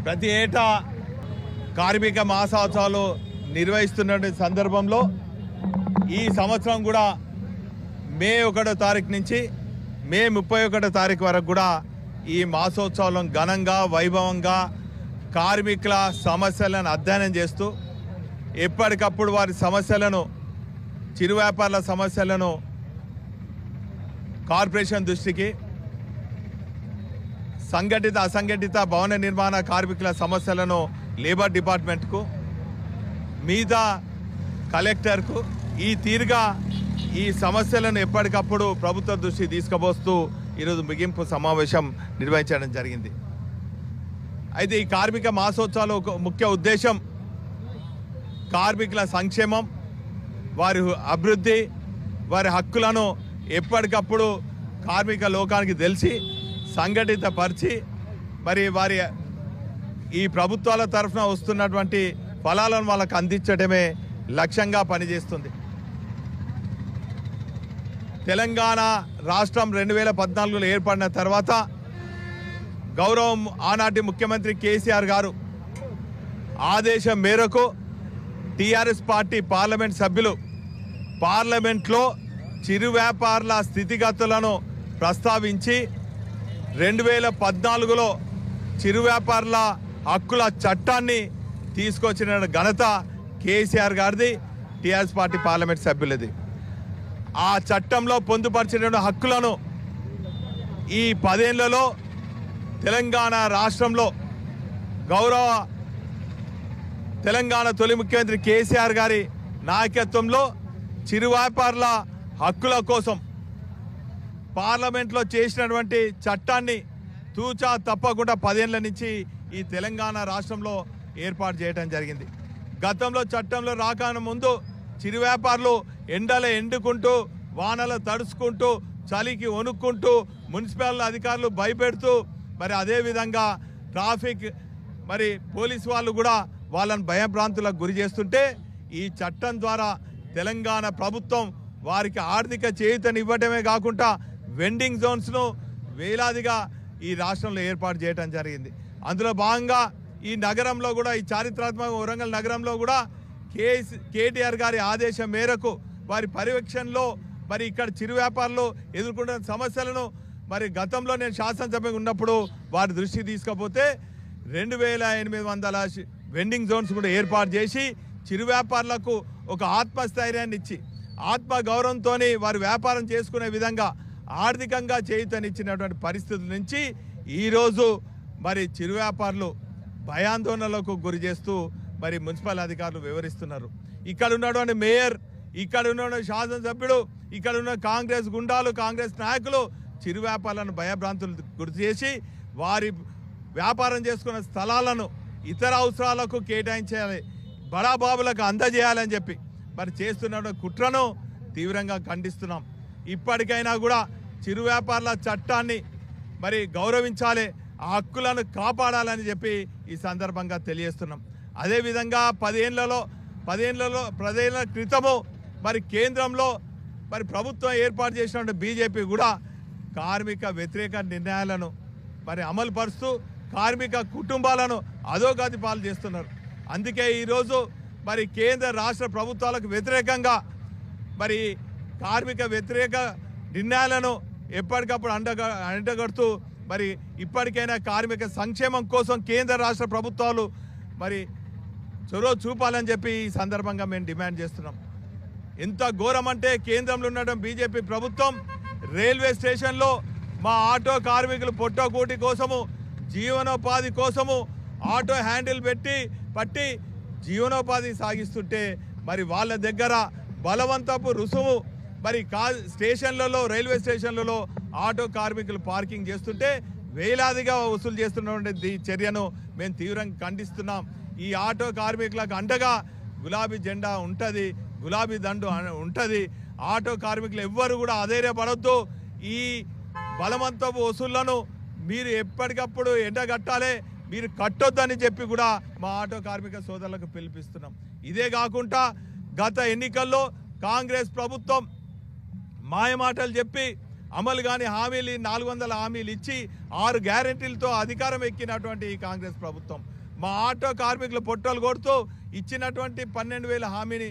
ప్రతి ఏటా కార్మిక మాసోత్సవాలు నిర్వహిస్తున్న సందర్భంలో ఈ సంవత్సరం కూడా మే 1వ తారీఖు నుంచి మే 31వ తారీఖు వరకు కూడా ఈ మాసోత్సవాలను ఘనంగా వైభవంగా కార్మికుల సమస్యలను అధ్యయనం చేస్తూ ఎప్పటికప్పుడు వారి సమస్యలను చిరు వ్యాపారుల సమస్యలను కార్పొరేషన్ దృష్టికి, సంఘటిత అసంఘటిత భవన నిర్మాణ కార్మికుల సమస్యలను లేబర్ డిపార్ట్మెంట్కు, మిగతా కలెక్టర్కు ఈ తీరుగా ఈ సమస్యలను ఎప్పటికప్పుడు ప్రభుత్వ దృష్టికి తీసుకుపోస్తూ ఈరోజు ముగింపు సమావేశం నిర్వహించడం జరిగింది. అయితే ఈ కార్మిక మాసోత్సవాలు ఒక ముఖ్య ఉద్దేశం కార్మికుల సంక్షేమం, వారి అభివృద్ధి, వారి హక్కులను ఎప్పటికప్పుడు కార్మిక లోకానికి తెలిసి సంఘటితపరిచి మరి వారి ఈ ప్రభుత్వాల తరఫున వస్తున్నటువంటి ఫలాలను వాళ్ళకు అందించడమే లక్ష్యంగా పనిచేస్తుంది. తెలంగాణ రాష్ట్రం 2014లో ఏర్పడిన తర్వాత గౌరవం ఆనాటి ముఖ్యమంత్రి కేసీఆర్ గారు ఆదేశం మేరకు టీఆర్ఎస్ పార్టీ పార్లమెంట్ సభ్యులు పార్లమెంట్లో చిరు వ్యాపారుల స్థితిగతులను ప్రస్తావించి 2014లో చిరు వ్యాపారుల హక్కుల చట్టాన్ని తీసుకొచ్చిన ఘనత కేసీఆర్ గారిది, టీఆర్ఎస్ పార్టీ పార్లమెంట్ సభ్యులది. ఆ చట్టంలో పొందుపరిచిన హక్కులను ఈ 10 ఏళ్లలో తెలంగాణ రాష్ట్రంలో గౌరవ తెలంగాణ తొలి ముఖ్యమంత్రి కేసీఆర్ గారి నాయకత్వంలో చిరు వ్యాపారుల హక్కుల కోసం పార్లమెంట్లో చేసినటువంటి చట్టాన్ని తూచా తప్పకుండా 10 ఏళ్ల నుంచి ఈ తెలంగాణ రాష్ట్రంలో ఏర్పాటు చేయడం జరిగింది. గతంలో చట్టంలో రాకముందు ముందు చిరు వ్యాపారులు ఎండలో ఎండుకుంటూ వానలు తడుచుకుంటూ చలికి వణుక్కుంటూ మున్సిపల్ అధికారులు భయపెడుతూ మరి అదేవిధంగా ట్రాఫిక్ మరి పోలీసు వాళ్ళు కూడా వాళ్ళని భయభ్రాంతులకు గురి చేస్తుంటే ఈ చట్టం ద్వారా తెలంగాణ ప్రభుత్వం వారికి ఆర్థిక చేయూతనివ్వడమే కాకుండా వెండింగ్ జోన్స్ను వేలాదిగా ఈ రాష్ట్రంలో ఏర్పాటు చేయడం జరిగింది. అందులో భాగంగా ఈ నగరంలో కూడా ఈ చారిత్రాత్మక వరంగల్ నగరంలో కూడా కేటీఆర్ గారి ఆదేశం మేరకు వారి పర్యవేక్షణలో మరి ఇక్కడ చిరు వ్యాపారులు ఎదుర్కొంటున్న సమస్యలను మరి గతంలో నేను శాసనసభ్యుగా ఉన్నప్పుడు వారి దృష్టికి తీసుకపోతే 2800 వెండింగ్ జోన్స్ కూడా ఏర్పాటు చేసి చిరు వ్యాపారులకు ఒక ఆత్మస్థైర్యాన్ని ఇచ్చి ఆత్మ గౌరవంతో వారు వ్యాపారం చేసుకునే విధంగా ఆర్థికంగా చేయూతనిచ్చినటువంటి పరిస్థితుల నుంచి ఈరోజు మరి చిరు వ్యాపారులు భయాందోళనలకు గురి చేస్తూ మరి మున్సిపల్ అధికారులు వివరిస్తున్నారు. ఇక్కడ ఉన్నటువంటి మేయర్, ఇక్కడ ఉన్న శాసనసభ్యుడు, ఇక్కడ ఉన్న కాంగ్రెస్ గుండాలు, కాంగ్రెస్ నాయకులు చిరు వ్యాపారులను భయభ్రాంతులు గుర్తు చేసి వారి వ్యాపారం చేసుకున్న స్థలాలను ఇతర అవసరాలకు కేటాయించాలి, బడాబాబులకు అందజేయాలని చెప్పి మరి చేస్తున్న కుట్రను తీవ్రంగా ఖండిస్తున్నాం. ఇప్పటికైనా కూడా చిరు వ్యాపారుల చట్టాన్ని మరి గౌరవించాలి, ఆ హక్కులను కాపాడాలని చెప్పి ఈ సందర్భంగా తెలియజేస్తున్నాం. అదేవిధంగా 10 ఏళ్ల క్రితము మరి కేంద్రంలో మరి ప్రభుత్వం ఏర్పాటు చేసినటువంటి బీజేపీ కూడా కార్మిక వ్యతిరేక నిర్ణయాలను మరి అమలు పరుస్తూ కార్మిక కుటుంబాలను అధోగతి పాలు చేస్తున్నారు. అందుకే ఈరోజు మరి కేంద్ర రాష్ట్ర ప్రభుత్వాలకు వ్యతిరేకంగా మరి కార్మిక వ్యతిరేక నిర్ణయాలను ఎప్పటికప్పుడు అంటగడుతూ మరి ఇప్పటికైనా కార్మిక సంక్షేమం కోసం కేంద్ర రాష్ట్ర ప్రభుత్వాలు మరి చొరవ చూపాలని చెప్పి ఈ సందర్భంగా మేము డిమాండ్ చేస్తున్నాం. ఎంత ఘోరం అంటే కేంద్రంలో ఉన్నటువంటి బీజేపీ ప్రభుత్వం రైల్వే స్టేషన్లో మా ఆటో కార్మికులు పొట్టకూటి కోసము, జీవనోపాధి కోసము ఆటో హ్యాండిల్ పట్టి జీవనోపాధి సాగిస్తుంటే మరి వాళ్ళ దగ్గర బలవంతపు రుసుము మరి స్టేషన్లలో, రైల్వే స్టేషన్లలో ఆటో కార్మికులు పార్కింగ్ చేస్తుంటే వేలాదిగా వసూలు చేస్తున్నటువంటి చర్యను మేము తీవ్రంగా ఖండిస్తున్నాం. ఈ ఆటో కార్మికులకు అండగా గులాబీ జెండా ఉంటుంది, గులాబీ దండు ఉంటుంది. ఆటో కార్మికులు ఎవ్వరు కూడా అధైర్యపడొద్దు. ఈ బలవంతపు వసూళ్లను మీరు ఎప్పటికప్పుడు ఎండగట్టాలి, మీరు కట్టొద్దని చెప్పి కూడా మా ఆటో కార్మిక సోదరులకు పిలిపిస్తున్నాం. ఇదే కాకుండా గత ఎన్నికల్లో కాంగ్రెస్ ప్రభుత్వం మాయమాటలు చెప్పి అమలు కాని హామీలు 400 హామీలు ఇచ్చి 6 గ్యారెంటీలతో అధికారం ఎక్కినటువంటి ఈ కాంగ్రెస్ ప్రభుత్వం మా ఆటో కార్మికులు పొట్టలు కొడుతూ ఇచ్చినటువంటి 12,000 హామీని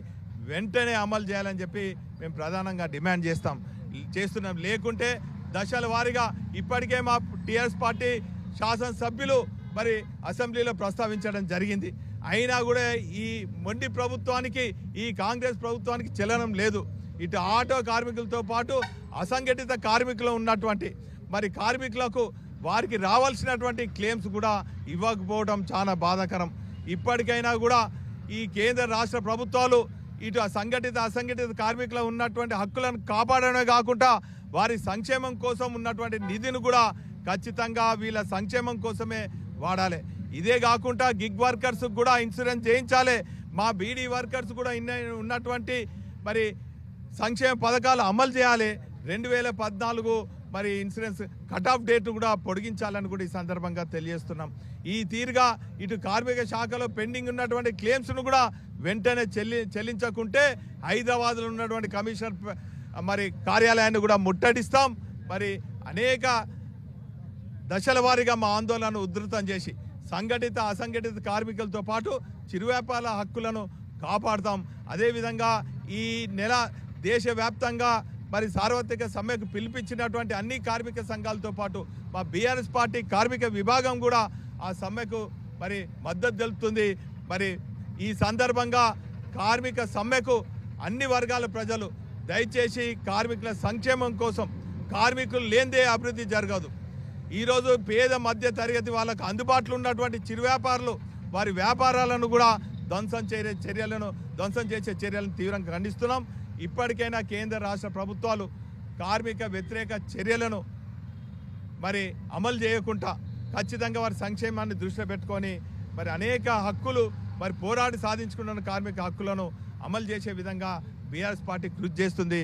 వెంటనే అమలు చేయాలని చెప్పి మేము ప్రధానంగా డిమాండ్ చేస్తున్నాం. లేకుంటే దశల వారీగా ఇప్పటికే మా టీఆర్ఎస్ పార్టీ శాసనసభ్యులు మరి అసెంబ్లీలో ప్రస్తావించడం జరిగింది. అయినా కూడా ఈ మొండి ప్రభుత్వానికి ఈ కాంగ్రెస్ ప్రభుత్వానికి చలనం లేదు. ఇటు ఆటో కార్మికులతో పాటు అసంఘటిత కార్మికులు ఉన్నటువంటి మరి కార్మికులకు వారికి రావాల్సినటువంటి క్లెయిమ్స్ కూడా ఇవ్వకపోవడం చాలా బాధాకరం. ఇప్పటికైనా కూడా ఈ కేంద్ర రాష్ట్ర ప్రభుత్వాలు ఇటు అసంఘటిత కార్మికులు ఉన్నటువంటి హక్కులను కాపాడడమే కాకుండా వారి సంక్షేమం కోసం ఉన్నటువంటి నిధిని కూడా ఖచ్చితంగా వీళ్ళ సంక్షేమం కోసమే వాడాలి. ఇదే కాకుండా గిగ్ వర్కర్స్ కూడా ఇన్సూరెన్స్ చేయించాలి. మా బీడీ వర్కర్స్ కూడా ఉన్నటువంటి మరి సంక్షేమ పథకాలు అమలు చేయాలి. 2014 మరి ఇన్సూరెన్స్ కట్ ఆఫ్ డేట్ కూడా పొడిగించాలని కూడా ఈ సందర్భంగా తెలియజేస్తున్నాం. ఈ తీరుగా ఇటు కార్మిక శాఖలో పెండింగ్ ఉన్నటువంటి క్లెయిమ్స్ను కూడా వెంటనే చెల్లించకుంటే హైదరాబాద్లో ఉన్నటువంటి కమిషనర్ మరి కార్యాలయాన్ని కూడా ముట్టడిస్తాం. మరి అనేక దశల వారీగా మా ఆందోళనను ఉధృతం చేసి సంఘటిత అసంఘటిత కార్మికులతో పాటు చిరు వ్యాపార హక్కులను కాపాడుతాం. అదేవిధంగా ఈ నెల దేశవ్యాప్తంగా మరి సార్వత్రిక సమ్మెకు పిలిపించినటువంటి అన్ని కార్మిక సంఘాలతో పాటు మా బీఆర్ఎస్ పార్టీ కార్మిక విభాగం కూడా ఆ సమ్మెకు మరి మద్దతు తెలుపుతుంది. మరి ఈ సందర్భంగా కార్మిక సమ్మెకు అన్ని వర్గాల ప్రజలు దయచేసి కార్మికుల సంక్షేమం కోసం కార్మికులు లేనిదే అభివృద్ధి జరగదు. ఈరోజు పేద మధ్య తరగతి వాళ్ళకు అందుబాటులో ఉన్నటువంటి చిరు వ్యాపారులు వారి వ్యాపారాలను కూడా ధ్వంసం చేసే చర్యలను తీవ్రంగా ఖండిస్తున్నాం. ఇప్పటికైనా కేంద్ర రాష్ట్ర ప్రభుత్వాలు కార్మిక వ్యతిరేక చర్యలను మరి అమలు చేయకుండా ఖచ్చితంగా వారి సంక్షేమాన్ని దృష్టిలో పెట్టుకొని మరి అనేక హక్కులు మరి పోరాడి సాధించుకున్న కార్మిక హక్కులను అమలు చేసే విధంగా బీఆర్ఎస్ పార్టీ కృషి చేస్తుంది.